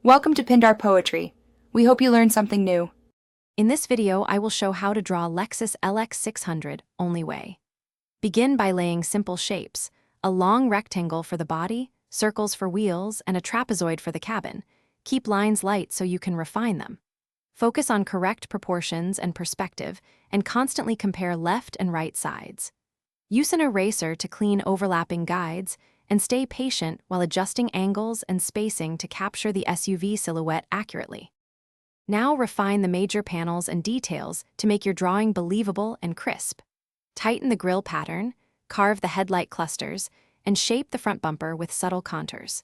Welcome to Pindar Poetry. We hope you learned something new. In this video, I will show how to draw Lexus LX 600 only way. Begin by laying simple shapes, a long rectangle for the body, circles for wheels, and a trapezoid for the cabin. Keep lines light so you can refine them. Focus on correct proportions and perspective, and constantly compare left and right sides. Use an eraser to clean overlapping guides, and stay patient while adjusting angles and spacing to capture the SUV silhouette accurately. Now refine the major panels and details to make your drawing believable and crisp. Tighten the grille pattern, carve the headlight clusters, and shape the front bumper with subtle contours.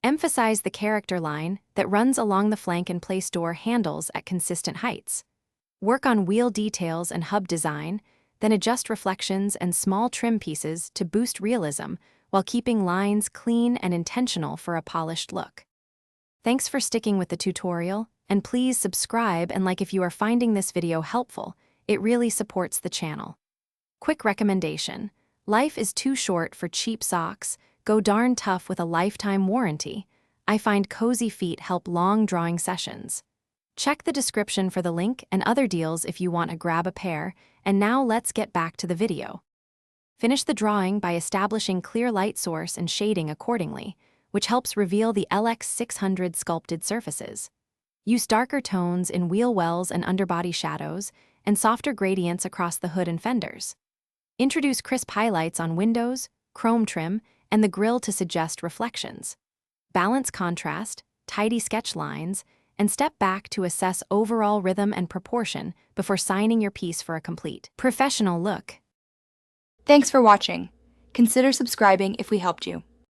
Emphasize the character line that runs along the flank and place door handles at consistent heights. Work on wheel details and hub design, then adjust reflections and small trim pieces to boost realism while keeping lines clean and intentional for a polished look. Thanks for sticking with the tutorial, and please subscribe and like if you are finding this video helpful. It really supports the channel. Quick recommendation: life is too short for cheap socks. Go darn tough with a lifetime warranty. I find cozy feet help long drawing sessions. Check the description for the link and other deals if you want to grab a pair, and now let's get back to the video. Finish the drawing by establishing clear light source and shading accordingly, which helps reveal the LX 600 sculpted surfaces. Use darker tones in wheel wells and underbody shadows, and softer gradients across the hood and fenders. Introduce crisp highlights on windows, chrome trim, and the grille to suggest reflections. Balance contrast, tidy sketch lines, and step back to assess overall rhythm and proportion before signing your piece for a complete, professional look. Thanks for watching. Consider subscribing if we helped you.